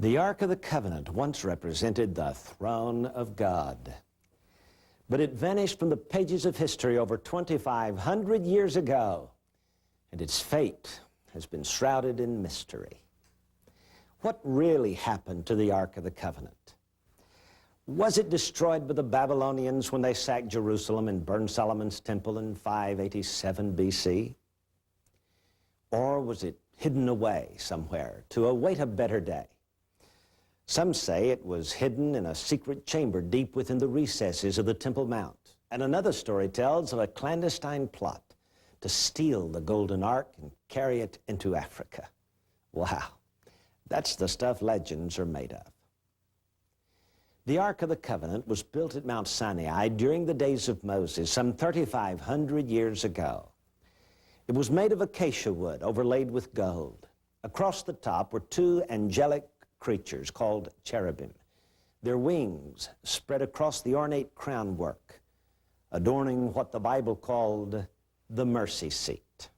The Ark of the Covenant once represented the throne of God, but it vanished from the pages of history over 2,500 years ago, and its fate has been shrouded in mystery. What really happened to the Ark of the Covenant? Was it destroyed by the Babylonians when they sacked Jerusalem and burned Solomon's temple in 587 BC? Or was it hidden away somewhere to await a better day? Some say it was hidden in a secret chamber deep within the recesses of the Temple Mount. And another story tells of a clandestine plot to steal the golden ark and carry it into Africa. Wow, that's the stuff legends are made of. The Ark of the Covenant was built at Mount Sinai during the days of Moses, some 3,500 years ago. It was made of acacia wood overlaid with gold. Across the top were two angelic creatures called cherubim. Their wings spread across the ornate crown work, adorning what the Bible called the mercy seat.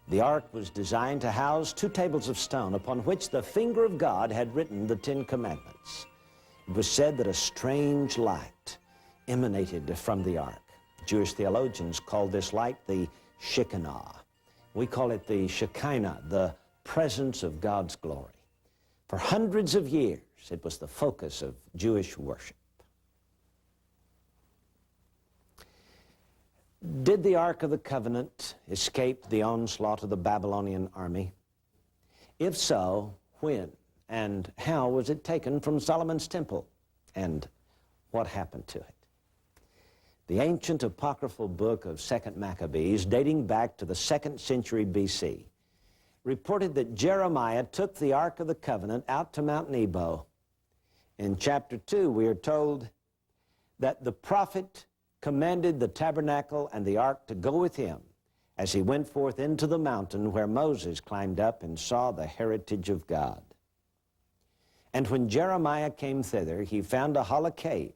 The ark was designed to house two tables of stone upon which the finger of God had written the Ten Commandments. It was said that a strange light emanated from the ark. Jewish theologians called this light the Shekinah. We call it the Shekinah, the presence of God's glory. For hundreds of years, it was the focus of Jewish worship. Did the Ark of the Covenant escape the onslaught of the Babylonian army? If so, when and how was it taken from Solomon's temple? And what happened to it? The ancient apocryphal book of 2nd Maccabees, dating back to the 2nd century BC, reported that Jeremiah took the Ark of the Covenant out to Mount Nebo. In chapter 2, we are told that the prophet commanded the tabernacle and the ark to go with him as he went forth into the mountain where Moses climbed up and saw the heritage of God. And when Jeremiah came thither, he found a hollow cave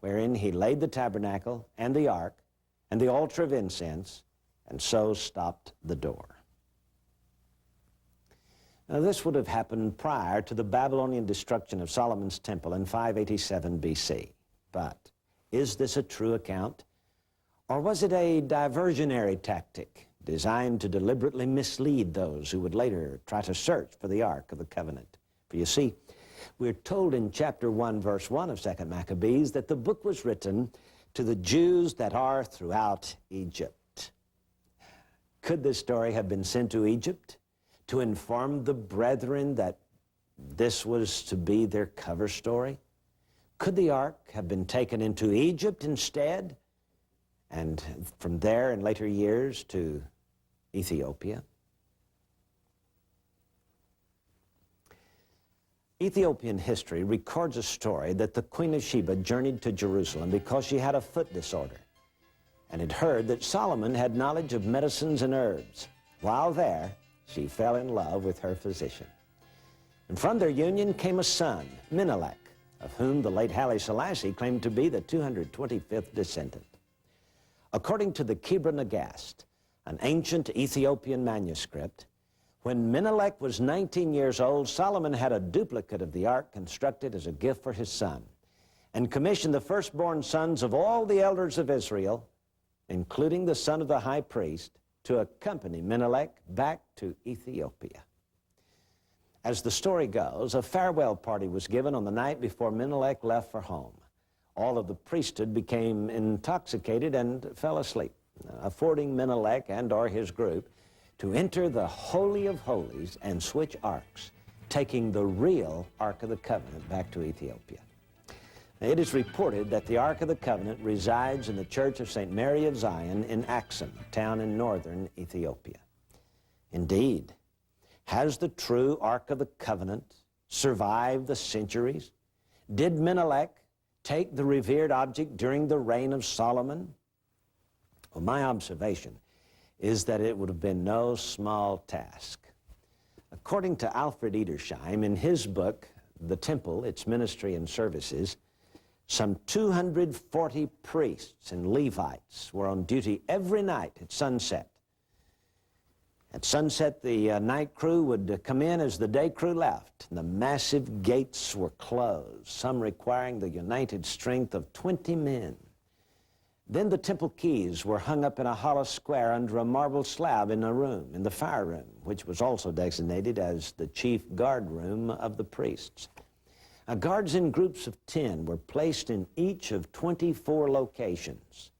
wherein he laid the tabernacle and the ark and the altar of incense, and so stopped the door. Now, this would have happened prior to the Babylonian destruction of Solomon's temple in 587 BC. But is this a true account? Or was it a diversionary tactic designed to deliberately mislead those who would later try to search for the Ark of the Covenant? For you see, we're told in chapter 1, verse 1 of 2nd Maccabees that the book was written to the Jews that are throughout Egypt. Could this story have been sent to Egypt to inform the brethren that this was to be their cover story? Could the ark have been taken into Egypt instead, and from there in later years to Ethiopia? Ethiopian history records a story that the Queen of Sheba journeyed to Jerusalem because she had a foot disorder and had heard that Solomon had knowledge of medicines and herbs. While there, she fell in love with her physician. And from their union came a son, Menelik, of whom the late Haile Selassie claimed to be the 225th descendant. According to the Kebra Nagast, an ancient Ethiopian manuscript, when Menelik was 19 years old, Solomon had a duplicate of the ark constructed as a gift for his son and commissioned the firstborn sons of all the elders of Israel, including the son of the high priest, to accompany Menelik back to Ethiopia. As the story goes, a farewell party was given on the night before Menelik left for home. All of the priesthood became intoxicated and fell asleep, affording Menelik and/or his group to enter the Holy of Holies and switch arks, taking the real Ark of the Covenant back to Ethiopia. It is reported that the Ark of the Covenant resides in the Church of St. Mary of Zion in Axum, a town in northern Ethiopia. Indeed, has the true Ark of the Covenant survived the centuries? Did Menelik take the revered object during the reign of Solomon? Well, my observation is that it would have been no small task. According to Alfred Edersheim, in his book, The Temple, Its Ministry and Services, some 240 priests and Levites were on duty every night at sunset. At sunset, the night crew would come in as the day crew left, and the massive gates were closed, some requiring the united strength of 20 men. Then the temple keys were hung up in a hollow square under a marble slab in a room, in the fire room, which was also designated as the chief guard room of the priests. Guards in groups of 10 were placed in each of 24 locations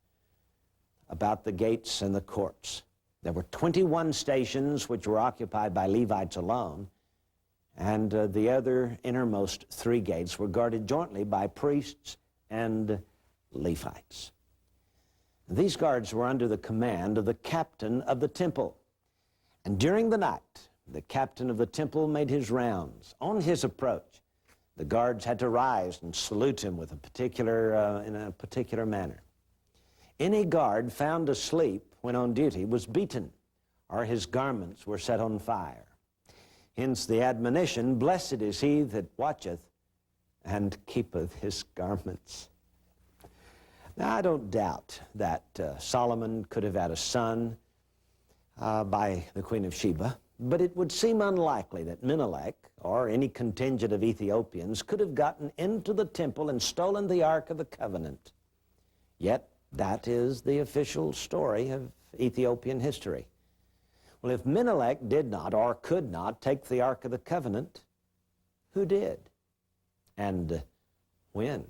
about the gates and the courts. There were 21 stations which were occupied by Levites alone, and the other innermost 3 gates were guarded jointly by priests and Levites. These guards were under the command of the captain of the temple. And during the night, the captain of the temple made his rounds. On his approach, the guards had to rise and salute him with in a particular manner. Any guard found asleep when on duty was beaten, or his garments were set on fire. Hence the admonition, "Blessed is he that watcheth and keepeth his garments." Now, I don't doubt that Solomon could have had a son by the Queen of Sheba, but it would seem unlikely that Menelik or any contingent of Ethiopians could have gotten into the temple and stolen the Ark of the Covenant. Yet, that is the official story of Ethiopian history. Well, if Menelik did not or could not take the Ark of the Covenant, who did? And when?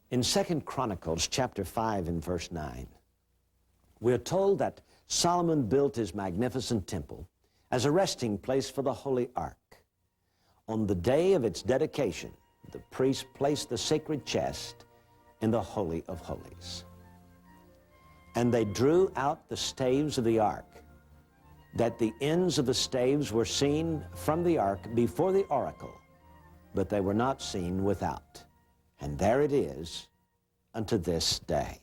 In 2 Chronicles chapter 5 and verse 9, we are told that Solomon built his magnificent temple as a resting place for the Holy Ark. On the day of its dedication, the priest placed the sacred chest in the Holy of Holies. And they drew out the staves of the ark, that the ends of the staves were seen from the ark before the oracle, but they were not seen without. And there it is unto this day.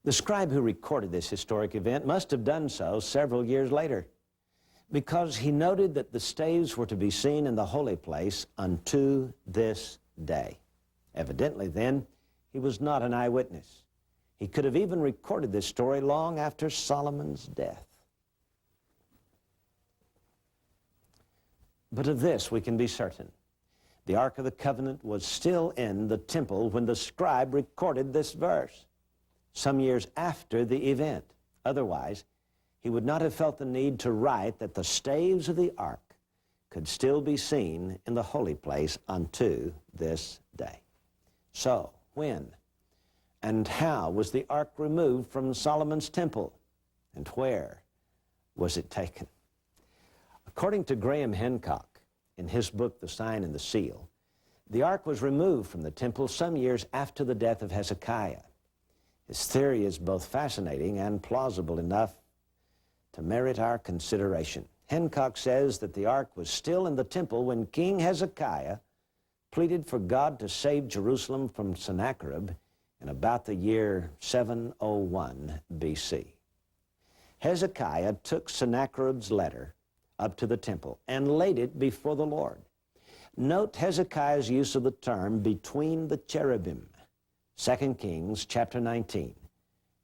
The scribe who recorded this historic event must have done so several years later, because he noted that the staves were to be seen in the holy place unto this day. Evidently, then, he was not an eyewitness. He could have even recorded this story long after Solomon's death. But of this we can be certain. The Ark of the Covenant was still in the temple when the scribe recorded this verse, some years after the event. Otherwise, he would not have felt the need to write that the staves of the ark could still be seen in the holy place unto this day. So, when and how was the ark removed from Solomon's temple? And where was it taken? According to Graham Hancock, in his book, The Sign and the Seal, the ark was removed from the temple some years after the death of Hezekiah. His theory is both fascinating and plausible enough to merit our consideration. Hancock says that the ark was still in the temple when King Hezekiah pleaded for God to save Jerusalem from Sennacherib in about the year 701 BC. Hezekiah took Sennacherib's letter up to the temple and laid it before the Lord. Note Hezekiah's use of the term between the cherubim. 2 Kings chapter 19,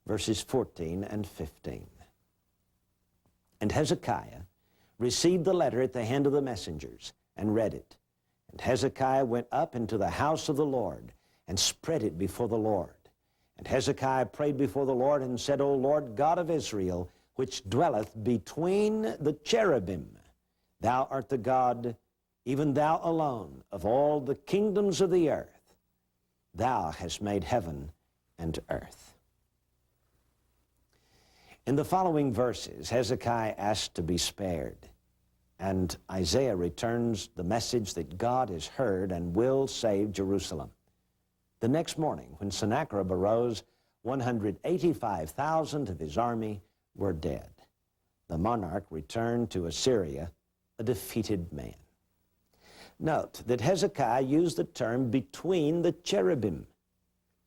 verses 14 and 15. And Hezekiah received the letter at the hand of the messengers and read it. And Hezekiah went up into the house of the Lord and spread it before the Lord. And Hezekiah prayed before the Lord and said, O Lord God of Israel, which dwelleth between the cherubim, thou art the God, even thou alone, of all the kingdoms of the earth. Thou hast made heaven and earth. In the following verses, Hezekiah asked to be spared, and Isaiah returns the message that God has heard and will save Jerusalem. The next morning, when Sennacherib arose, 185,000 of his army were dead. The monarch returned to Assyria a defeated man. Note that Hezekiah used the term between the cherubim.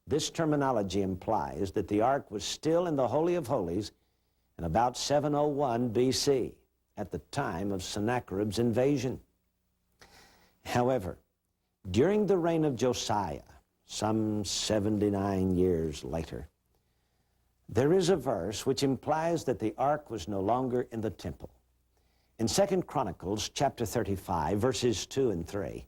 This terminology implies that the ark was still in the Holy of Holies in about 701 BC, at the time of Sennacherib's invasion. However, during the reign of Josiah, some 79 years later, There is a verse which implies that the ark was no longer in the temple. In 2 Chronicles chapter 35, verses 2 and 3,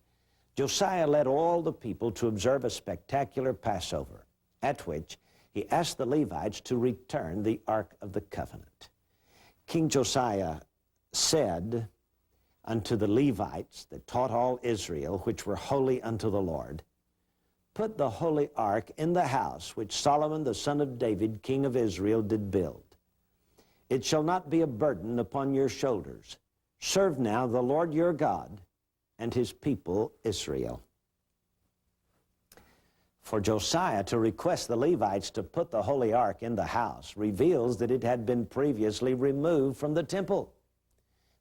Josiah led all the people to observe a spectacular Passover, at which he asked the Levites to return the Ark of the Covenant. King Josiah said unto the Levites that taught all Israel, which were holy unto the Lord, put the holy ark in the house which Solomon the son of David, king of Israel, did build. It shall not be a burden upon your shoulders. Serve now the Lord your God and his people Israel. For Josiah to request the Levites to put the holy ark in the house reveals that it had been previously removed from the temple.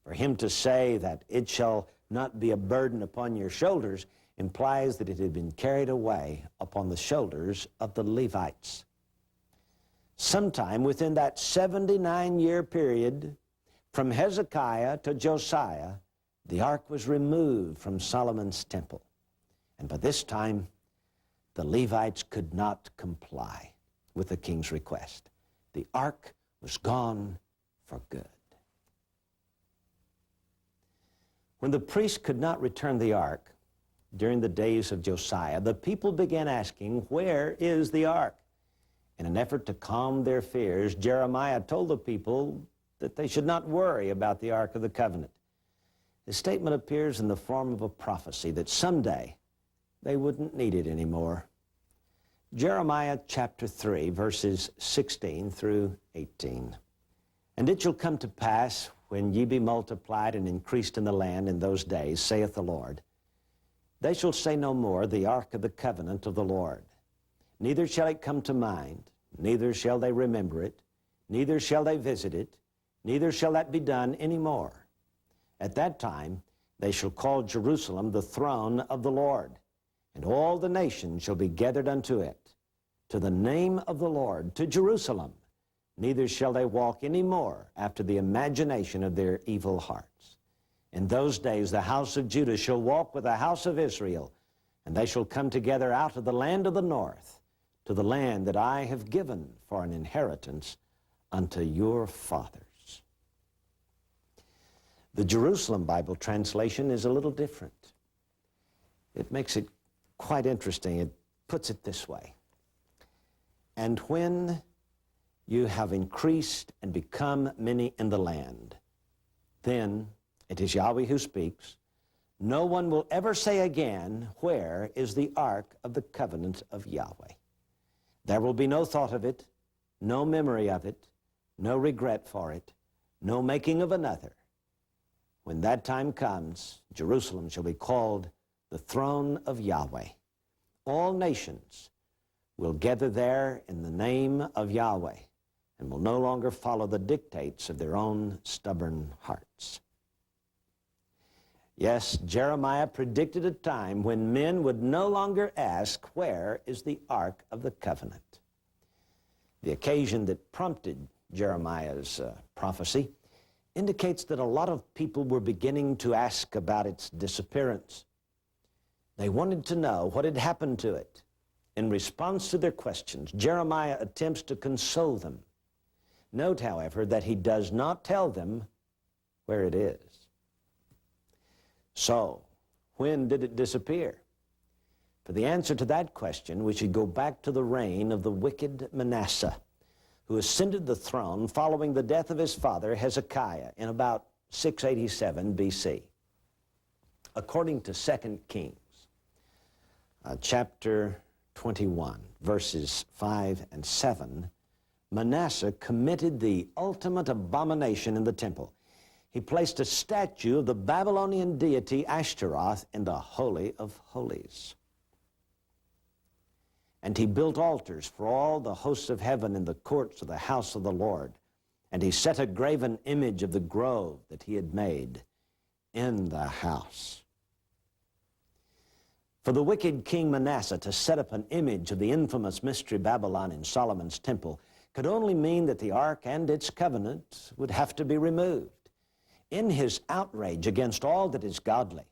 For him to say that it shall not be a burden upon your shoulders implies that it had been carried away upon the shoulders of the Levites. Sometime within that 79-year period, from Hezekiah to Josiah, the ark was removed from Solomon's temple. And by this time, the Levites could not comply with the king's request. The ark was gone for good. When the priests could not return the ark during the days of Josiah, the people began asking, where is the ark? In an effort to calm their fears, Jeremiah told the people that they should not worry about the Ark of the Covenant. His statement appears in the form of a prophecy that someday they wouldn't need it anymore. Jeremiah chapter 3, verses 16 through 18. And it shall come to pass, when ye be multiplied and increased in the land in those days, saith the Lord, they shall say no more, the ark of the covenant of the Lord. Neither shall it come to mind, neither shall they remember it, neither shall they visit it, neither shall that be done any more. At that time they shall call Jerusalem the throne of the Lord, and all the nations shall be gathered unto it, to the name of the Lord, to Jerusalem. Neither shall they walk any more after the imagination of their evil hearts. In those days the house of Judah shall walk with the house of Israel, and they shall come together out of the land of the north, to the land that I have given for an inheritance unto your fathers. The Jerusalem Bible translation is a little different. It makes it quite interesting. It puts it this way. And when you have increased and become many in the land, then it is Yahweh who speaks. No one will ever say again, where is the ark of the covenant of Yahweh? There will be no thought of it, no memory of it, no regret for it, no making of another. When that time comes, Jerusalem shall be called the throne of Yahweh. All nations will gather there in the name of Yahweh and will no longer follow the dictates of their own stubborn hearts. Yes, Jeremiah predicted a time when men would no longer ask, where is the Ark of the Covenant? The occasion that prompted Jeremiah's prophecy indicates that a lot of people were beginning to ask about its disappearance. They wanted to know what had happened to it. In response to their questions, Jeremiah attempts to console them. Note, however, that he does not tell them where it is. So, when did it disappear? For the answer to that question, we should go back to the reign of the wicked Manasseh, who ascended the throne following the death of his father Hezekiah in about 687 BC. According to 2 Kings, chapter 21, verses 5 and 7, Manasseh committed the ultimate abomination in the temple. He placed a statue of the Babylonian deity Ashtaroth in the Holy of Holies. And he built altars for all the hosts of heaven in the courts of the house of the Lord. And he set a graven image of the grove that he had made in the house. For the wicked King Manasseh to set up an image of the infamous mystery Babylon in Solomon's temple could only mean that the ark and its covenant would have to be removed. In his outrage against all that is godly,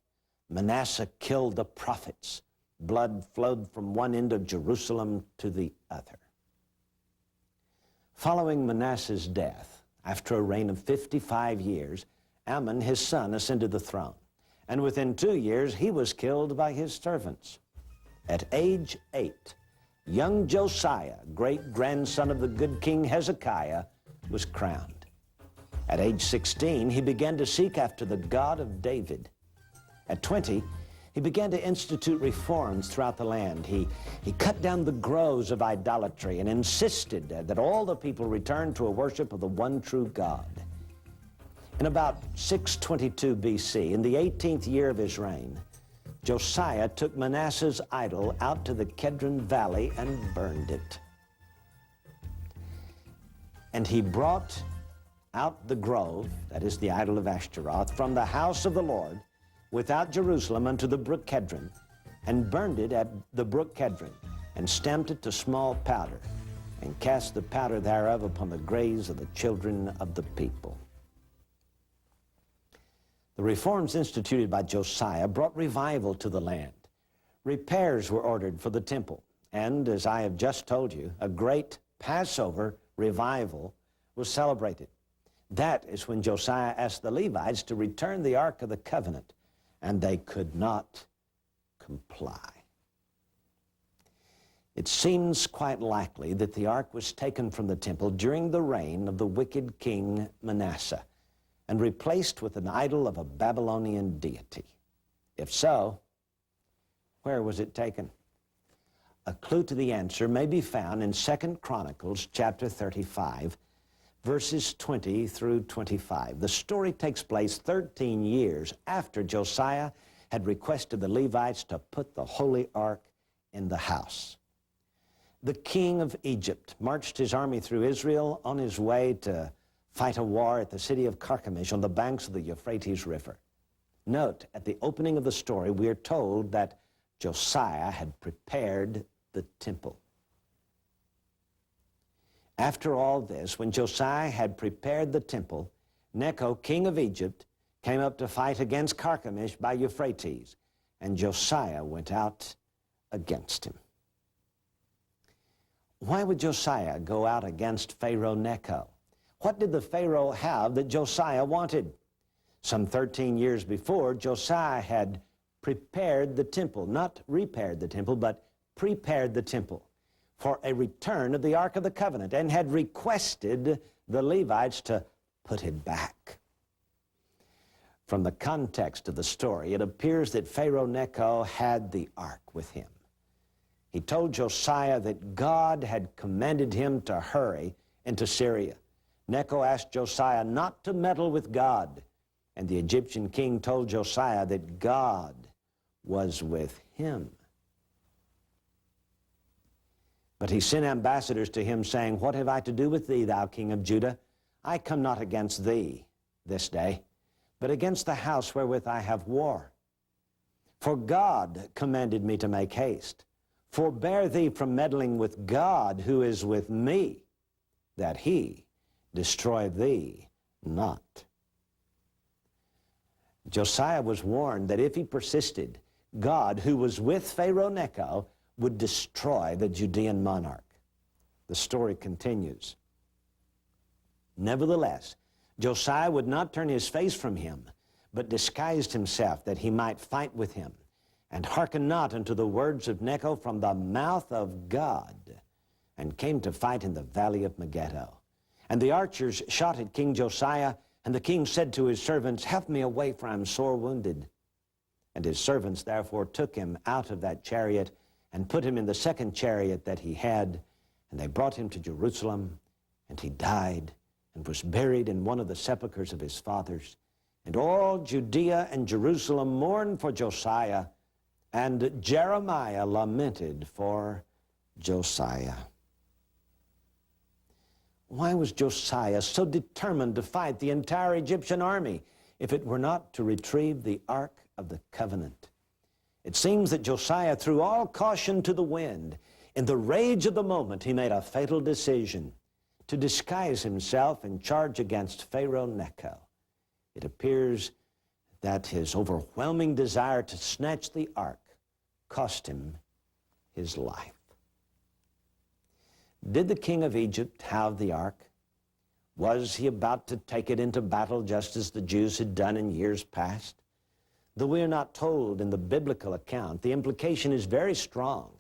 Manasseh killed the prophets. Blood flowed from one end of Jerusalem to the other. Following Manasseh's death, after a reign of 55 years, Amon, his son, ascended the throne. And within 2 years, he was killed by his servants. At age 8, young Josiah, great-grandson of the good King Hezekiah, was crowned. At age 16, he began to seek after the God of David. At 20, he began to institute reforms throughout the land. He cut down the groves of idolatry and insisted that all the people return to a worship of the one true God. In about 622 BC, in the 18th year of his reign, Josiah took Manasseh's idol out to the Kedron Valley and burned it. And he brought out the grove, that is the idol of Ashtaroth, from the house of the Lord without Jerusalem unto the brook Kedron, and burned it at the brook Kedron, and stamped it to small powder, and cast the powder thereof upon the graves of the children of the people. The reforms instituted by Josiah brought revival to the land. Repairs were ordered for the temple, and as I have just told you, a great Passover revival was celebrated. That is when Josiah asked the Levites to return the Ark of the Covenant, and they could not comply. It seems quite likely that the ark was taken from the temple during the reign of the wicked king Manasseh and replaced with an idol of a Babylonian deity. If so, where was it taken? A clue to the answer may be found in 2 Chronicles chapter 35, verses 20 through 25. The story takes place 13 years after Josiah had requested the Levites to put the holy ark in the house. The king of Egypt marched his army through Israel on his way to fight a war at the city of Carchemish on the banks of the Euphrates River. Note, at the opening of the story, we are told that Josiah had prepared the temple. After all this, when Josiah had prepared the temple, Necho, king of Egypt, came up to fight against Carchemish by Euphrates, and Josiah went out against him. Why would Josiah go out against Pharaoh Necho? What did the Pharaoh have that Josiah wanted? Some 13 years before, Josiah had prepared the temple, not repaired the temple, but prepared the temple for a return of the Ark of the Covenant, and had requested the Levites to put it back. From the context of the story, it appears that Pharaoh Necho had the ark with him. He told Josiah that God had commanded him to hurry into Syria. Necho asked Josiah not to meddle with God, and the Egyptian king told Josiah that God was with him. But he sent ambassadors to him, saying, "What have I to do with thee, thou king of Judah? I come not against thee this day, but against the house wherewith I have war. For God commanded me to make haste. Forbear thee from meddling with God, who is with me, that he destroy thee not." Josiah was warned that if he persisted, God, who was with Pharaoh Necho, would destroy the Judean monarch. The story continues. Nevertheless, Josiah would not turn his face from him, but disguised himself that he might fight with him, and hearkened not unto the words of Necho from the mouth of God, and came to fight in the valley of Megiddo. And the archers shot at King Josiah, and the king said to his servants, "Help me away, for I am sore wounded." And his servants therefore took him out of that chariot, and put him in the second chariot that he had, and they brought him to Jerusalem, and he died, and was buried in one of the sepulchres of his fathers. And all Judea and Jerusalem mourned for Josiah, and Jeremiah lamented for Josiah. Why was Josiah so determined to fight the entire Egyptian army if it were not to retrieve the Ark of the Covenant? It seems that Josiah threw all caution to the wind. In the rage of the moment, he made a fatal decision to disguise himself and charge against Pharaoh Necho. It appears that his overwhelming desire to snatch the ark cost him his life. Did the king of Egypt have the ark? Was he about to take it into battle just as the Jews had done in years past? Though we are not told in the biblical account, the implication is very strong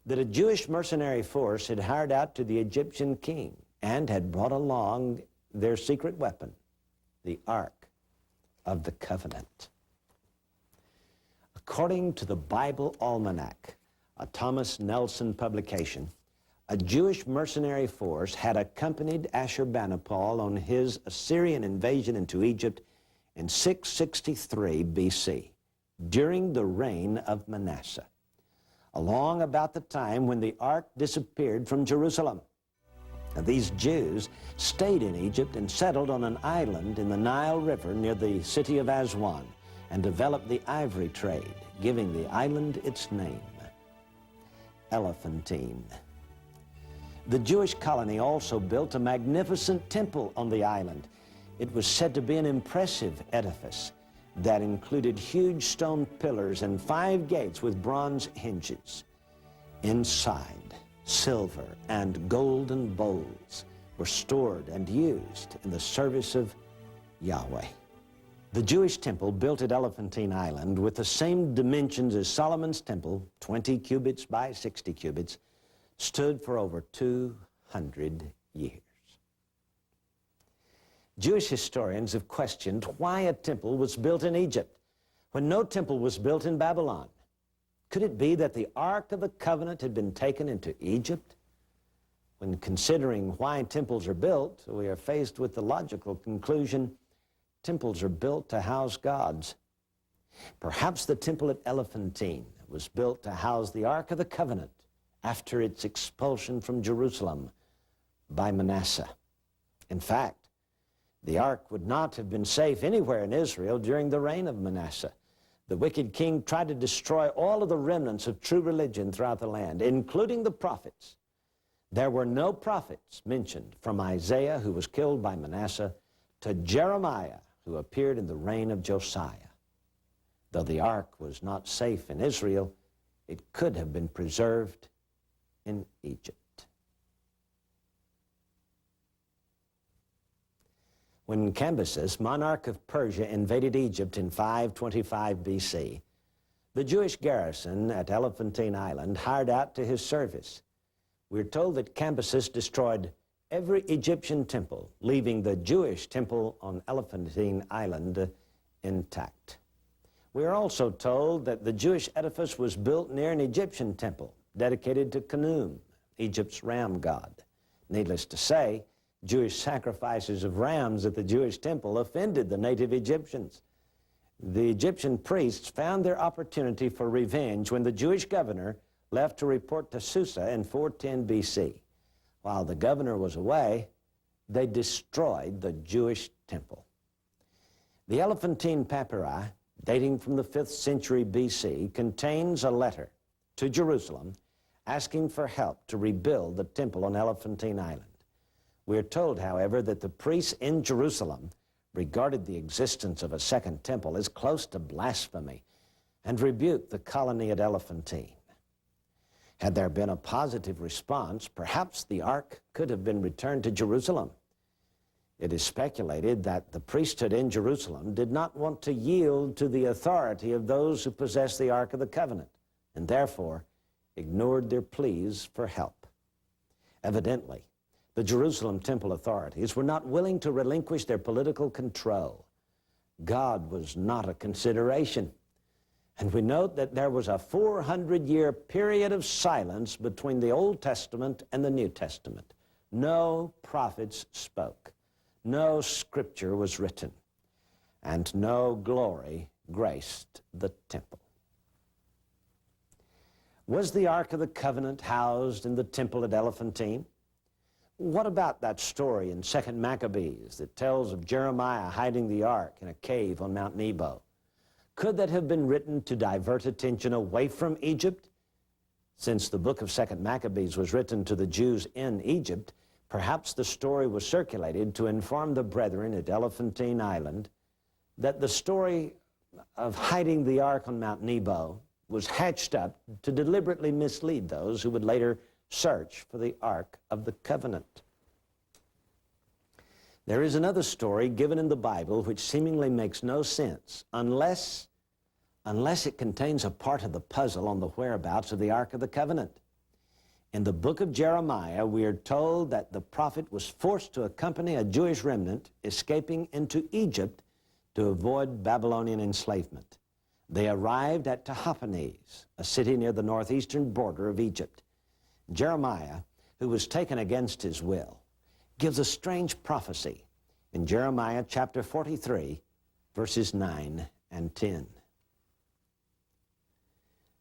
that a Jewish mercenary force had hired out to the Egyptian king and had brought along their secret weapon, the Ark of the Covenant. According to the Bible Almanac, a Thomas Nelson publication, a Jewish mercenary force had accompanied Ashurbanipal on his Assyrian invasion into Egypt in 663 BC, during the reign of Manasseh, along about the time when the ark disappeared from Jerusalem. Now, these Jews stayed in Egypt and settled on an island in the Nile River near the city of Aswan and developed the ivory trade, giving the island its name, Elephantine. The Jewish colony also built a magnificent temple on the island. It was said to be an impressive edifice that included huge stone pillars and 5 gates with bronze hinges. Inside, silver and golden bowls were stored and used in the service of Yahweh. The Jewish temple built at Elephantine Island with the same dimensions as Solomon's temple, 20 cubits by 60 cubits, stood for over 200 years. Jewish historians have questioned why a temple was built in Egypt when no temple was built in Babylon. Could it be that the Ark of the Covenant had been taken into Egypt? When considering why temples are built, we are faced with the logical conclusion: temples are built to house gods. Perhaps the temple at Elephantine was built to house the Ark of the Covenant after its expulsion from Jerusalem by Manasseh. In fact, the ark would not have been safe anywhere in Israel during the reign of Manasseh. The wicked king tried to destroy all of the remnants of true religion throughout the land, including the prophets. There were no prophets mentioned from Isaiah, who was killed by Manasseh, to Jeremiah, who appeared in the reign of Josiah. Though the ark was not safe in Israel, it could have been preserved in Egypt. When Cambyses, monarch of Persia, invaded Egypt in 525 BC, the Jewish garrison at Elephantine Island hired out to his service. We're told that Cambyses destroyed every Egyptian temple, leaving the Jewish temple on Elephantine Island intact. We are also told that the Jewish edifice was built near an Egyptian temple dedicated to Khnum, Egypt's ram god. Needless to say, Jewish sacrifices of rams at the Jewish temple offended the native Egyptians. The Egyptian priests found their opportunity for revenge when the Jewish governor left to report to Susa in 410 BC. While the governor was away, they destroyed the Jewish temple. The Elephantine papyri, dating from the 5th century BC, contains a letter to Jerusalem asking for help to rebuild the temple on Elephantine Island. We are told, however, that the priests in Jerusalem regarded the existence of a second temple as close to blasphemy and rebuked the colony at Elephantine. Had there been a positive response, perhaps the ark could have been returned to Jerusalem. It is speculated that the priesthood in Jerusalem did not want to yield to the authority of those who possessed the Ark of the Covenant, and therefore ignored their pleas for help. Evidently, the Jerusalem temple authorities were not willing to relinquish their political control. God was not a consideration. And we note that there was a 400-year period of silence between the Old Testament and the New Testament. No prophets spoke. No scripture was written. And no glory graced the temple. Was the Ark of the Covenant housed in the temple at Elephantine? What about that story in 2 Maccabees that tells of Jeremiah hiding the ark in a cave on Mount Nebo? Could that have been written to divert attention away from Egypt? Since the book of 2 Maccabees was written to the Jews in Egypt, perhaps the story was circulated to inform the brethren at Elephantine Island that the story of hiding the ark on Mount Nebo was hatched up to deliberately mislead those who would later search for the Ark of the Covenant. There is another story given in the Bible which seemingly makes no sense unless it contains a part of the puzzle on the whereabouts of the Ark of the Covenant. In the book of Jeremiah, we are told that the prophet was forced to accompany a Jewish remnant escaping into Egypt to avoid Babylonian enslavement. They arrived at Tahpanhes, a city near the northeastern border of Egypt. Jeremiah, who was taken against his will, gives a strange prophecy in Jeremiah chapter 43, verses 9 and 10.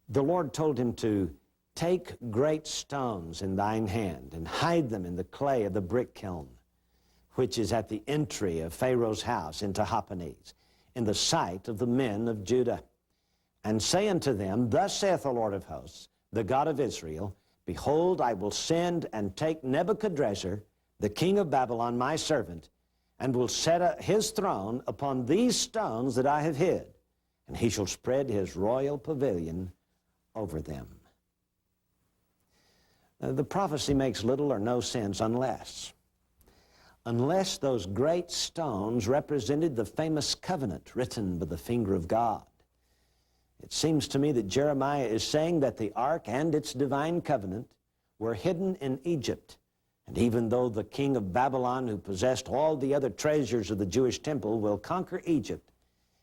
The Lord told him to take great stones in thine hand and hide them in the clay of the brick kiln, which is at the entry of Pharaoh's house into Tahpanhes, in the sight of the men of Judah. And say unto them, Thus saith the Lord of hosts, the God of Israel, Behold, I will send and take Nebuchadrezzar, the king of Babylon, my servant, and will set his throne upon these stones that I have hid, and he shall spread his royal pavilion over them. The prophecy makes little or no sense unless those great stones represented the famous covenant written by the finger of God. It seems to me that Jeremiah is saying that the ark and its divine covenant were hidden in Egypt. And even though the king of Babylon, who possessed all the other treasures of the Jewish temple, will conquer Egypt,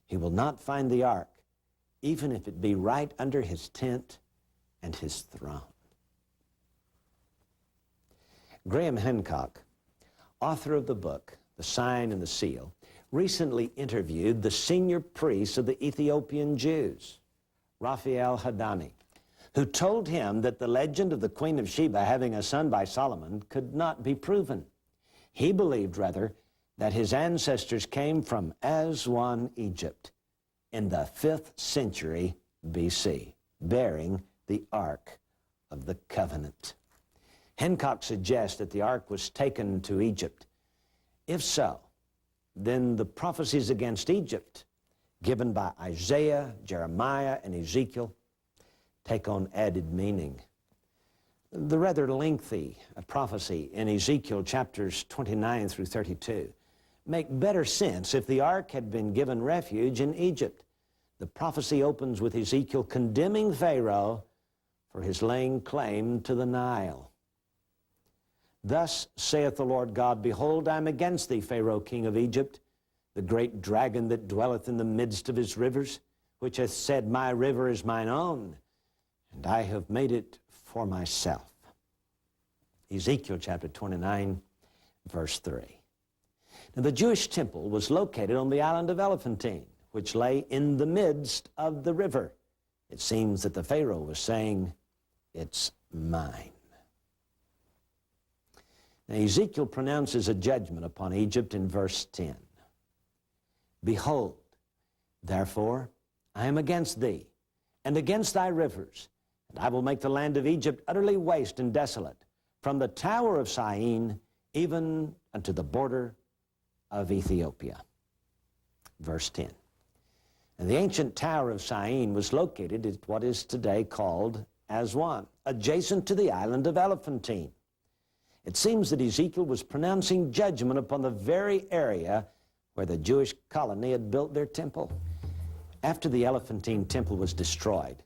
he will not find the ark, even if it be right under his tent and his throne. Graham Hancock, author of the book, The Sign and the Seal, recently interviewed the senior priest of the Ethiopian Jews, Raphael Hadani, who told him that the legend of the Queen of Sheba having a son by Solomon could not be proven. He believed, rather, that his ancestors came from Aswan, Egypt, in the 5th century BC, bearing the Ark of the Covenant. Hancock suggests that the ark was taken to Egypt. If so, then the prophecies against Egypt given by Isaiah, Jeremiah, and Ezekiel take on added meaning. The rather lengthy prophecy in Ezekiel chapters 29 through 32 make better sense if the ark had been given refuge in Egypt. The prophecy opens with Ezekiel condemning Pharaoh for his laying claim to the Nile. Thus saith the Lord God, Behold, I am against thee, Pharaoh, king of Egypt, the great dragon that dwelleth in the midst of his rivers, which hath said, My river is mine own, and I have made it for myself. Ezekiel chapter 29, verse 3. Now the Jewish temple was located on the island of Elephantine, which lay in the midst of the river. It seems that the Pharaoh was saying, It's mine. Now Ezekiel pronounces a judgment upon Egypt in verse 10. Behold, therefore, I am against thee, and against thy rivers, and I will make the land of Egypt utterly waste and desolate, from the tower of Syene even unto the border of Ethiopia. Verse 10. And the ancient tower of Syene was located at what is today called Aswan, adjacent to the island of Elephantine. It seems that Ezekiel was pronouncing judgment upon the very area where the Jewish colony had built their temple. After the Elephantine temple was destroyed,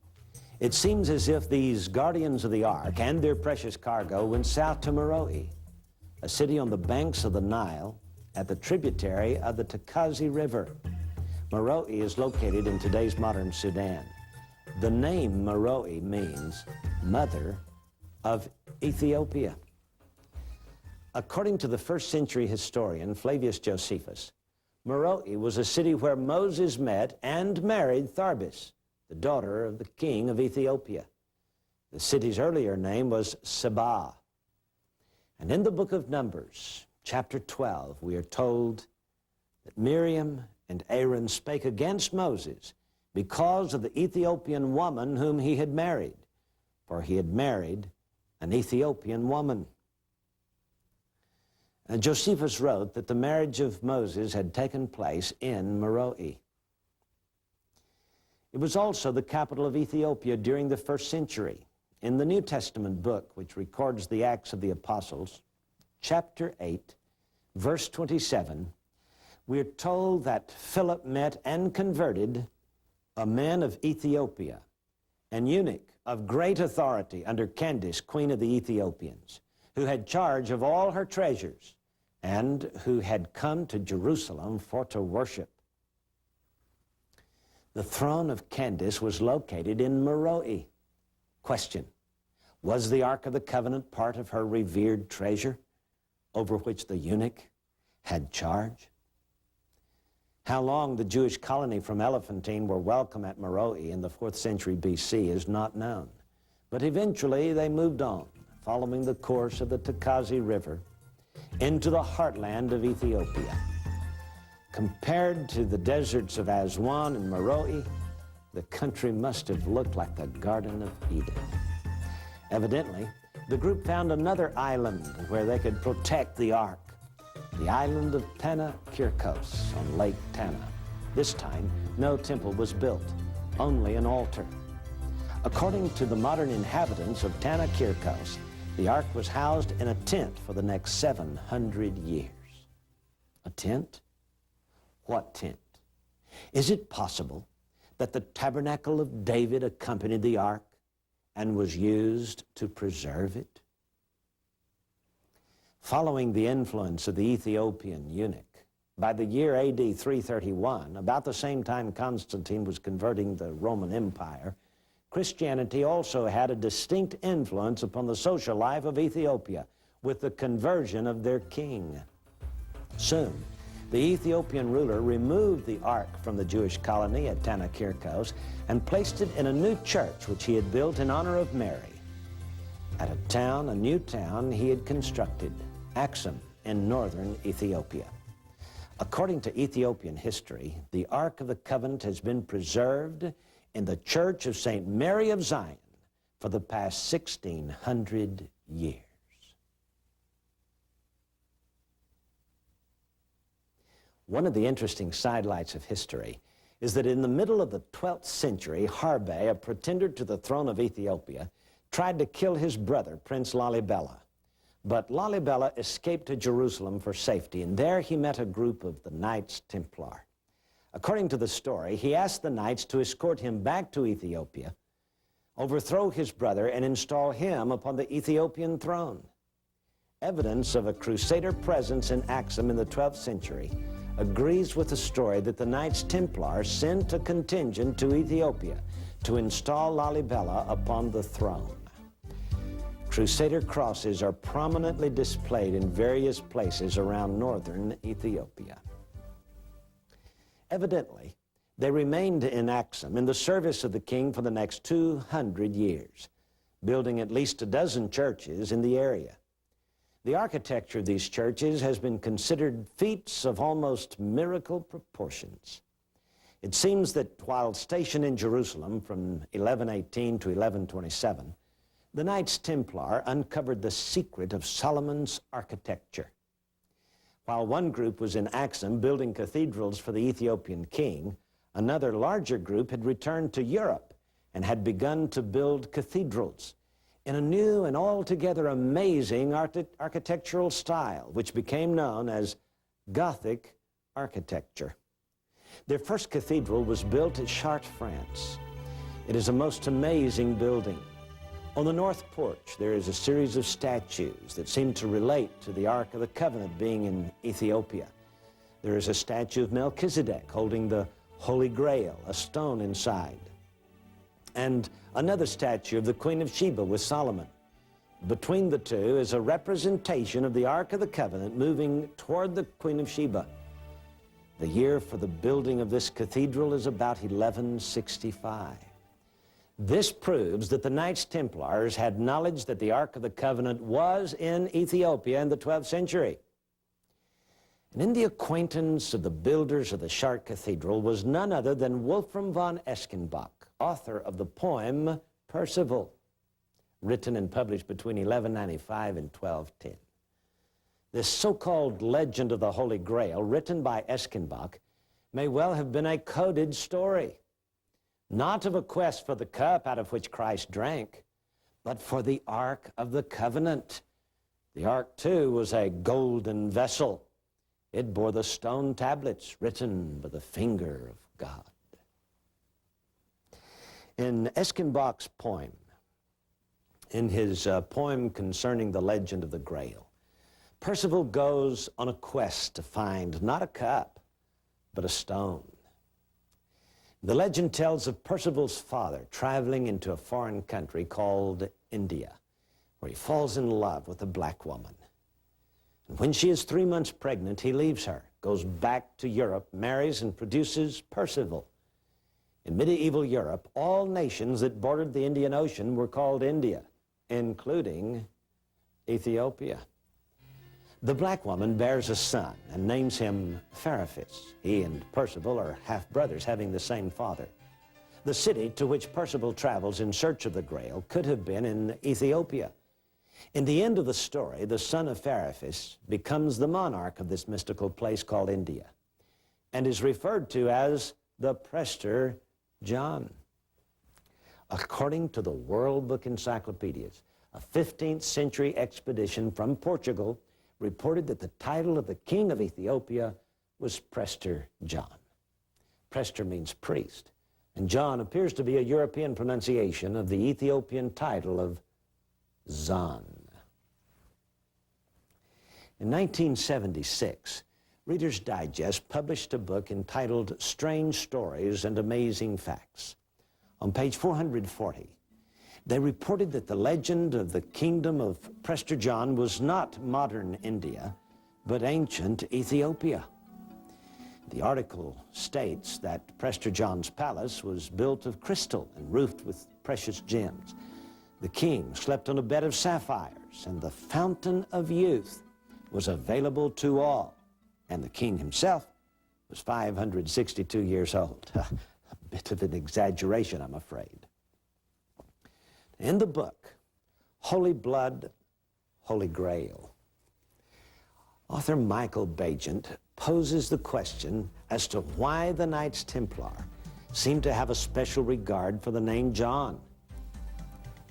it seems as if these guardians of the ark and their precious cargo went south to Moriah, a city on the banks of the Nile at the tributary of the Takazi River. Moriah is located in today's modern Sudan. The name Moriah means mother of Ethiopia. According to the 1st century historian Flavius Josephus, Moriah was a city where Moses met and married Tharbis, the daughter of the king of Ethiopia. The city's earlier name was Seba. And in the book of Numbers, chapter 12, we are told that Miriam and Aaron spake against Moses because of the Ethiopian woman whom he had married, for he had married an Ethiopian woman. And Josephus wrote that the marriage of Moses had taken place in Moriah. It was also the capital of Ethiopia during the 1st century. in the New Testament book, which records the Acts of the Apostles, chapter 8, verse 27, we're told that Philip met and converted a man of Ethiopia, an eunuch of great authority under Candace, queen of the Ethiopians, who had charge of all her treasures and who had come to Jerusalem for to worship. The throne of Candace was located in Moriah. Question: was the Ark of the Covenant part of her revered treasure over which the eunuch had charge? How long the Jewish colony from Elephantine were welcome at Moriah in the 4th century BC is not known, but eventually they moved on, following the course of the Takazi River into the heartland of Ethiopia. Compared to the deserts of Aswan and Moriah, the country must have looked like the Garden of Eden. Evidently, the group found another island where they could protect the ark, the island of Kirkos on Lake Tana. This time, no temple was built, only an altar. According to the modern inhabitants of Kirkos, the ark was housed in a tent for the next 700 years. A tent? What tent? Is it possible that the tabernacle of David accompanied the ark and was used to preserve it? Following the influence of the Ethiopian eunuch, by the year AD 331, about the same time Constantine was converting the Roman Empire, Christianity also had a distinct influence upon the social life of Ethiopia with the conversion of their king. Soon, the Ethiopian ruler removed the ark from the Jewish colony at Kirkos and placed it in a new church which he had built in honor of Mary at a new town he had constructed, Axum, in northern Ethiopia. According to Ethiopian history, the Ark of the Covenant has been preserved in the Church of St. Mary of Zion for the past 1,600 years. One of the interesting sidelights of history is that in the middle of the 12th century, Harbe, a pretender to the throne of Ethiopia, tried to kill his brother, Prince Lalibela. But Lalibela escaped to Jerusalem for safety, and there he met a group of the Knights Templar. According to the story, he asked the knights to escort him back to Ethiopia, overthrow his brother, and install him upon the Ethiopian throne. Evidence of a crusader presence in Axum in the 12th century agrees with the story that the Knights Templar sent a contingent to Ethiopia to install Lalibela upon the throne. Crusader crosses are prominently displayed in various places around northern Ethiopia. Evidently, they remained in Axum in the service of the king for the next 200 years, building at least a dozen churches in the area. The architecture of these churches has been considered feats of almost miracle proportions. It seems that while stationed in Jerusalem from 1118 to 1127, the Knights Templar uncovered the secret of Solomon's architecture. While one group was in Axum building cathedrals for the Ethiopian king, another larger group had returned to Europe and had begun to build cathedrals in a new and altogether amazing architectural style, which became known as Gothic architecture. Their first cathedral was built at Chartres, France. It is a most amazing building. On the north porch, there is a series of statues that seem to relate to the Ark of the Covenant being in Ethiopia. There is a statue of Melchizedek holding the Holy Grail, a stone inside, and another statue of the Queen of Sheba with Solomon. Between the two is a representation of the Ark of the Covenant moving toward the Queen of Sheba. The year for the building of this cathedral is about 1165. This proves that the Knights Templars had knowledge that the Ark of the Covenant was in Ethiopia in the 12th century. And in the acquaintance of the builders of the Chartres Cathedral was none other than Wolfram von Eschenbach, author of the poem Percival, written and published between 1195 and 1210. This so-called legend of the Holy Grail, written by Eschenbach, may well have been a coded story, not of a quest for the cup out of which Christ drank, but for the Ark of the Covenant. The Ark, too, was a golden vessel. It bore the stone tablets written by the finger of God. In Eschenbach's poem, in his poem concerning the legend of the Grail, Percival goes on a quest to find not a cup, but a stone. The legend tells of Percival's father traveling into a foreign country called India, where he falls in love with a black woman. And when she is 3 months pregnant, he leaves her, goes back to Europe, marries, and produces Percival. In medieval Europe, all nations that bordered the Indian Ocean were called India, including Ethiopia. The black woman bears a son and names him Pharaohus. He and Percival are half-brothers, having the same father. The city to which Percival travels in search of the Grail could have been in Ethiopia. In the end of the story, the son of Pharaohus becomes the monarch of this mystical place called India and is referred to as the Prester John. According to the World Book Encyclopedias, a 15th century expedition from Portugal reported that the title of the king of Ethiopia was Prester John. Prester means priest, and John appears to be a European pronunciation of the Ethiopian title of Zan. In 1976, Reader's Digest published a book entitled Strange Stories and Amazing Facts. On page 440, they reported that the legend of the kingdom of Prester John was not modern India, but ancient Ethiopia. The article states that Prester John's palace was built of crystal and roofed with precious gems. The king slept on a bed of sapphires, and the fountain of youth was available to all. And the king himself was 562 years old. A bit of an exaggeration, I'm afraid. In the book, Holy Blood, Holy Grail, author Michael Bagent poses the question as to why the Knights Templar seem to have a special regard for the name John.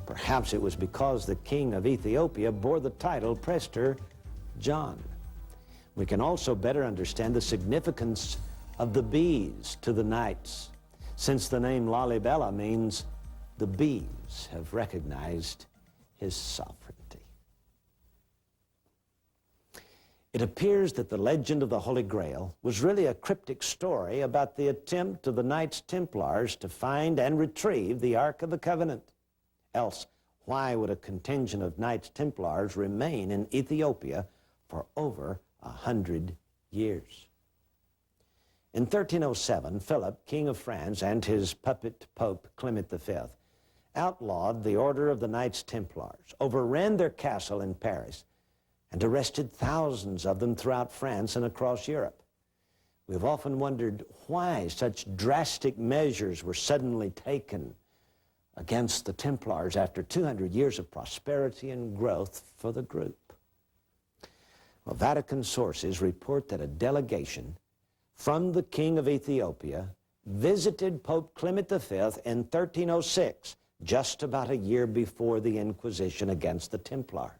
Perhaps it was because the king of Ethiopia bore the title Prester John. We can also better understand the significance of the bees to the knights, since the name Lalibela means the bees have recognized his sovereignty. It appears that the legend of the Holy Grail was really a cryptic story about the attempt of the Knights Templars to find and retrieve the Ark of the Covenant. Else, why would a contingent of Knights Templars remain in Ethiopia for over 100 years? In 1307, Philip, King of France, and his puppet Pope Clement V outlawed the order of the Knights Templars, overran their castle in Paris, and arrested thousands of them throughout France and across Europe. We've often wondered why such drastic measures were suddenly taken against the Templars after 200 years of prosperity and growth for the group. Well, Vatican sources report that a delegation from the King of Ethiopia visited Pope Clement V in 1306, just about a year before the Inquisition against the Templars.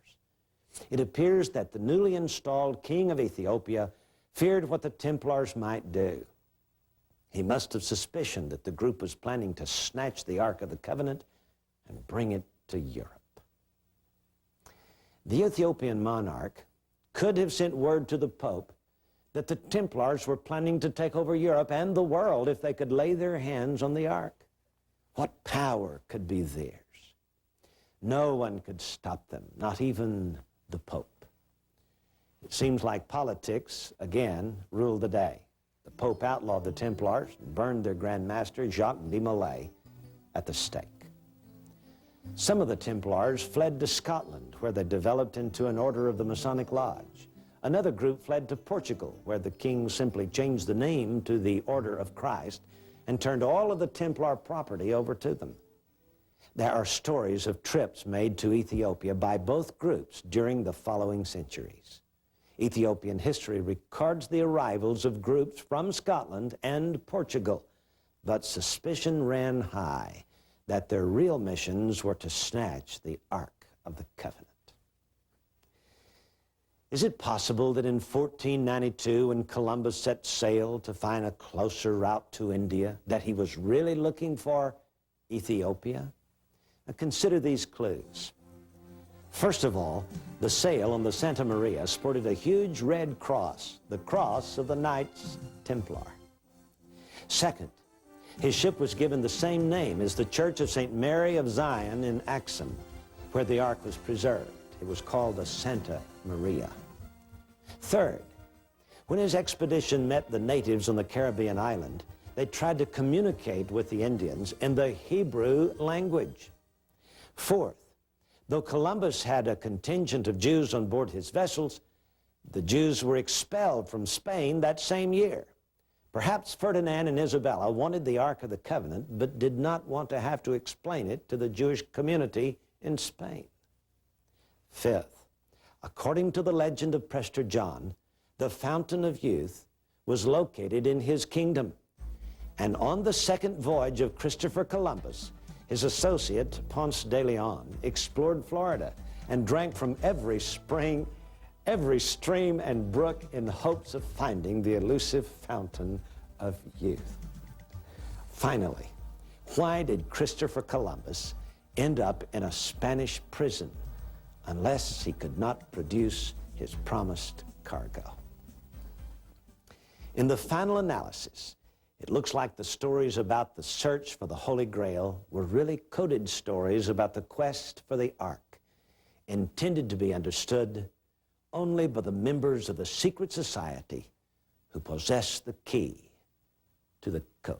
It appears that the newly installed King of Ethiopia feared what the Templars might do. He must have suspicioned that the group was planning to snatch the Ark of the Covenant and bring it to Europe. The Ethiopian monarch could have sent word to the Pope that the Templars were planning to take over Europe and the world if they could lay their hands on the Ark. What power could be theirs? No one could stop them, not even the Pope. It seems like politics, again, ruled the day. The Pope outlawed the Templars and burned their Grand Master, Jacques de Molay, at the stake. Some of the Templars fled to Scotland, where they developed into an order of the Masonic Lodge. Another group fled to Portugal, where the king simply changed the name to the Order of Christ and turned all of the Templar property over to them. There are stories of trips made to Ethiopia by both groups during the following centuries. Ethiopian history records the arrivals of groups from Scotland and Portugal, but suspicion ran high that their real missions were to snatch the Ark of the Covenant. Is it possible that in 1492, when Columbus set sail to find a closer route to India, that he was really looking for Ethiopia? Now consider these clues. First of all, the sail on the Santa Maria sported a huge red cross, the cross of the Knights Templar. Second, his ship was given the same name as the Church of St. Mary of Zion in Axum, where the Ark was preserved. It was called the Santa Maria. Third, when his expedition met the natives on the Caribbean island, they tried to communicate with the Indians in the Hebrew language. Fourth, though Columbus had a contingent of Jews on board his vessels, the Jews were expelled from Spain that same year. Perhaps Ferdinand and Isabella wanted the Ark of the Covenant, but did not want to have to explain it to the Jewish community in Spain. Fifth, according to the legend of Prester John, the Fountain of Youth was located in his kingdom. And on the second voyage of Christopher Columbus, his associate, Ponce de Leon, explored Florida and drank from every spring, every stream and brook in hopes of finding the elusive Fountain of Youth. Finally, why did Christopher Columbus end up in a Spanish prison unless he could not produce his promised cargo? In the final analysis, it looks like the stories about the search for the Holy Grail were really coded stories about the quest for the Ark, intended to be understood only by the members of the secret society who possess the key to the code.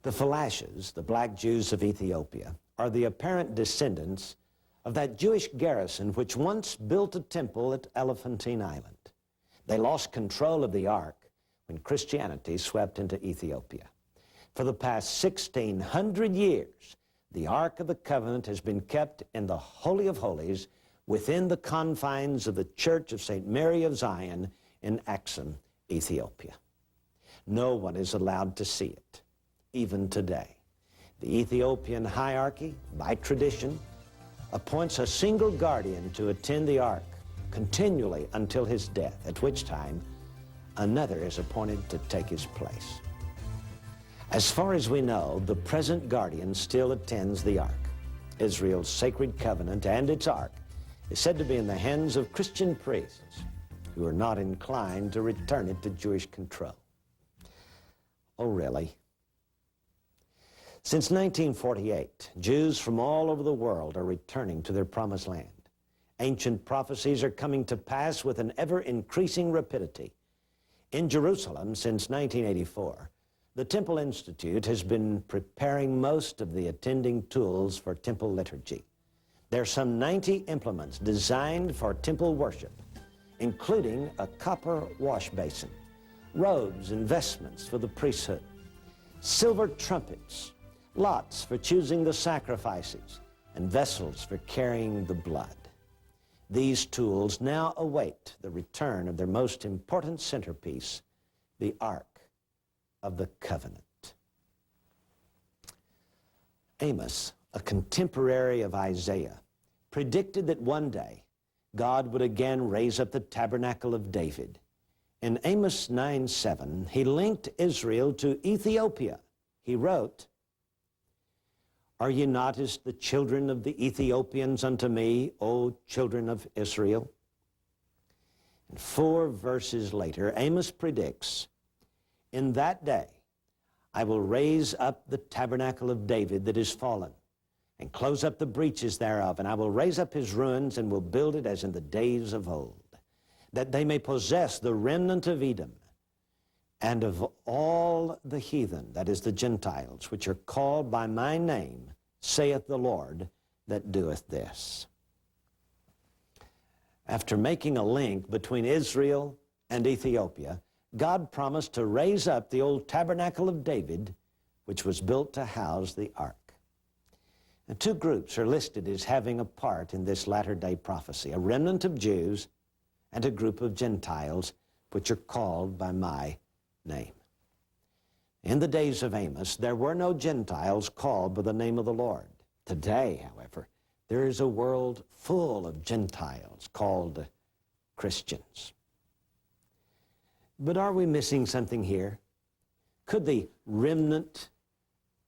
The Falashas, the black Jews of Ethiopia, are the apparent descendants of that Jewish garrison which once built a temple at Elephantine Island. They lost control of the Ark when Christianity swept into Ethiopia. For the past 1,600 years, the Ark of the Covenant has been kept in the Holy of Holies within the confines of the Church of St. Mary of Zion in Axum, Ethiopia. No one is allowed to see it, even today. The Ethiopian hierarchy, by tradition, appoints a single guardian to attend the Ark continually until his death, at which time another is appointed to take his place. As far as we know, the present guardian still attends the Ark. Israel's sacred covenant and its Ark is said to be in the hands of Christian priests who are not inclined to return it to Jewish control. Oh, really? Since 1948, Jews from all over the world are returning to their promised land. Ancient prophecies are coming to pass with an ever-increasing rapidity. In Jerusalem, since 1984, the Temple Institute has been preparing most of the attending tools for temple liturgy. There are some 90 implements designed for temple worship, including a copper wash basin, robes and vestments for the priesthood, silver trumpets, lots for choosing the sacrifices, and vessels for carrying the blood. These tools now await the return of their most important centerpiece, the Ark of the Covenant. Amos, a contemporary of Isaiah, predicted that one day God would again raise up the tabernacle of David. In Amos 9:7, he linked Israel to Ethiopia. He wrote, "Are ye not as the children of the Ethiopians unto me, O children of Israel?" And 4 verses later, Amos predicts, "In that day I will raise up the tabernacle of David that is fallen, and close up the breaches thereof, and I will raise up his ruins, and will build it as in the days of old, that they may possess the remnant of Edom, and of all the heathen," that is the Gentiles, "which are called by my name, saith the Lord that doeth this." After making a link between Israel and Ethiopia, God promised to raise up the old tabernacle of David, which was built to house the Ark. And 2 groups are listed as having a part in this latter-day prophecy, a remnant of Jews and a group of Gentiles, which are called by my name. In the days of Amos, there were no Gentiles called by the name of the Lord. Today, however, there is a world full of Gentiles called Christians. But are we missing something here? Could the remnant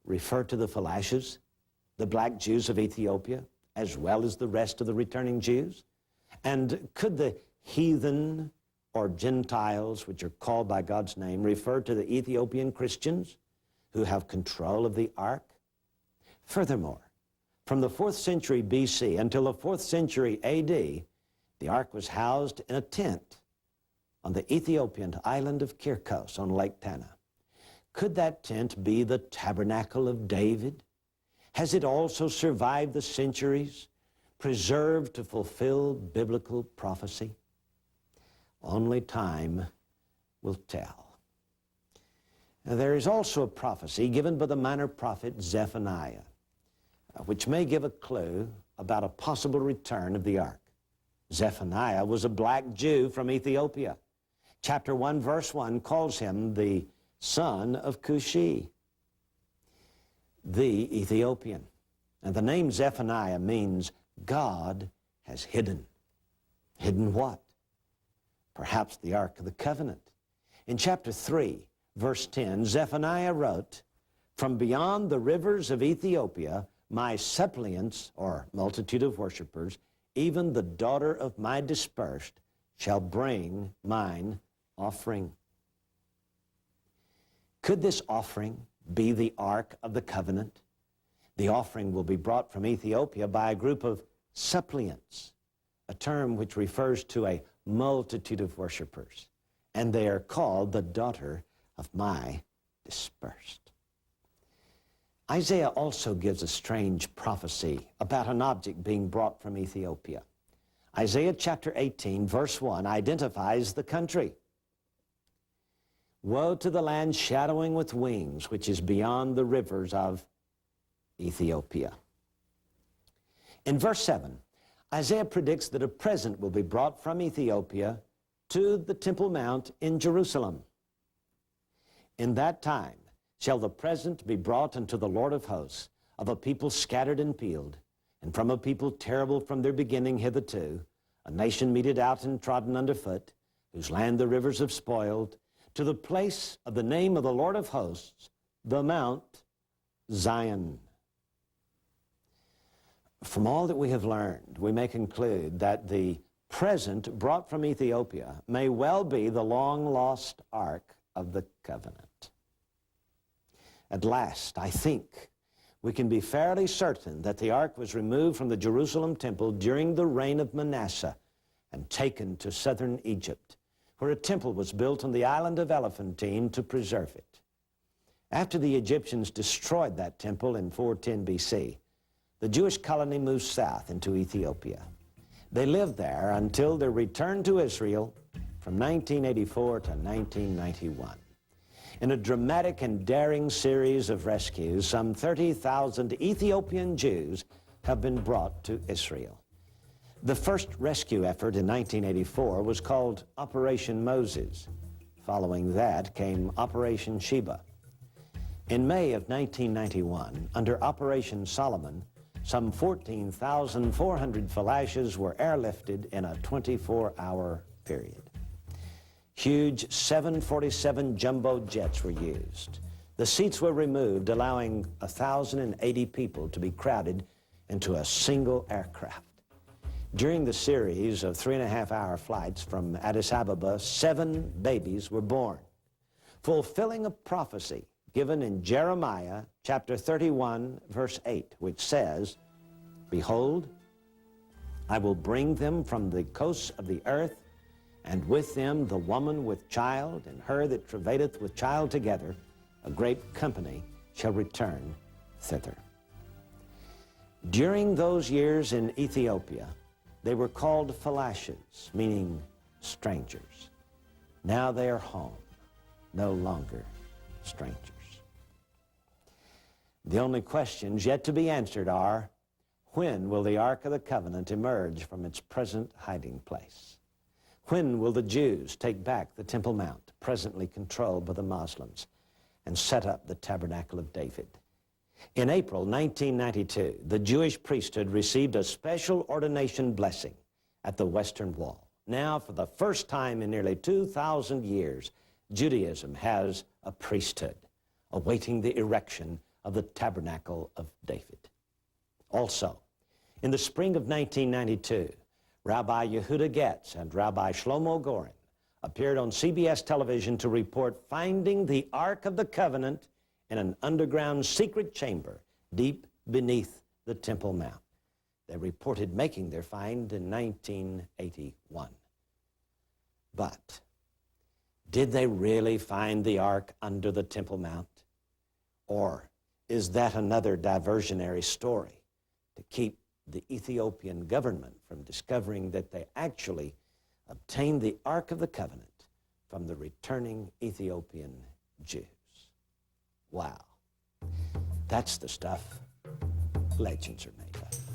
refer to the Phalashes, the black Jews of Ethiopia, as well as the rest of the returning Jews? And could the heathen or Gentiles, which are called by God's name, refer to the Ethiopian Christians who have control of the ark? Furthermore, from the 4th century BC until the 4th century AD, the ark was housed in a tent on the Ethiopian island of Kirkos on Lake Tana. Could that tent be the tabernacle of David? Has it also survived the centuries, preserved to fulfill biblical prophecy? Only time will tell. Now, there is also a prophecy given by the minor prophet Zephaniah, which may give a clue about a possible return of the ark. Zephaniah was a black Jew from Ethiopia. Chapter 1, verse 1 calls him the son of Cushi, the Ethiopian. And the name Zephaniah means God has hidden. Hidden what? Perhaps the Ark of the Covenant. In chapter 3, verse 10, Zephaniah wrote, "From beyond the rivers of Ethiopia, my suppliants, or multitude of worshipers, even the daughter of my dispersed, shall bring mine offering." Could this offering be the Ark of the Covenant? The offering will be brought from Ethiopia by a group of suppliants, a term which refers to a multitude of worshipers, and they are called the daughter of my dispersed. Isaiah also gives a strange prophecy about an object being brought from Ethiopia. Isaiah chapter 18, verse 1 identifies the country. "Woe to the land shadowing with wings, which is beyond the rivers of Ethiopia." In verse 7, Isaiah predicts that a present will be brought from Ethiopia to the Temple Mount in Jerusalem. "In that time shall the present be brought unto the Lord of hosts, of a people scattered and peeled, and from a people terrible from their beginning hitherto, a nation meted out and trodden under foot, whose land the rivers have spoiled, to the place of the name of the Lord of hosts, the Mount Zion." From all that we have learned, we may conclude that the present brought from Ethiopia may well be the long-lost Ark of the Covenant. At last, I think we can be fairly certain that the ark was removed from the Jerusalem temple during the reign of Manasseh and taken to southern Egypt, where a temple was built on the island of Elephantine to preserve it. After the Egyptians destroyed that temple in 410 BC, the Jewish colony moved south into Ethiopia. They lived there until their return to Israel from 1984 to 1991. In a dramatic and daring series of rescues, some 30,000 Ethiopian Jews have been brought to Israel. The first rescue effort in 1984 was called Operation Moses. Following that came Operation Sheba. In May of 1991, under Operation Solomon, some 14,400 Phalashes were airlifted in a 24-hour period. Huge 747 jumbo jets were used. The seats were removed, allowing 1,080 people to be crowded into a single aircraft. During the series of 3.5-hour flights from Addis Ababa, 7 babies were born, fulfilling a prophecy given in Jeremiah chapter 31, verse 8, which says, "Behold, I will bring them from the coasts of the earth, and with them the woman with child, and her that travaileth with child together, a great company shall return thither." During those years in Ethiopia, they were called Phalashes, meaning strangers. Now they are home, no longer strangers. The only questions yet to be answered are, when will the Ark of the Covenant emerge from its present hiding place? When will the Jews take back the Temple Mount, presently controlled by the Muslims? and set up the Tabernacle of David. In April 1992, the Jewish priesthood received a special ordination blessing at the Western Wall. Now, for the first time in nearly 2,000 years, Judaism has a priesthood, awaiting the erection of the Tabernacle of David. Also, in the spring of 1992, Rabbi Yehuda Getz and Rabbi Shlomo Goren appeared on CBS television to report finding the Ark of the Covenant in an underground secret chamber deep beneath the Temple Mount. They reported making their find in 1981. But did they really find the Ark under the Temple Mount? Or is that another diversionary story to keep the Ethiopian government from discovering that they actually obtained the Ark of the Covenant from the returning Ethiopian Jews? Wow. That's the stuff legends are made of.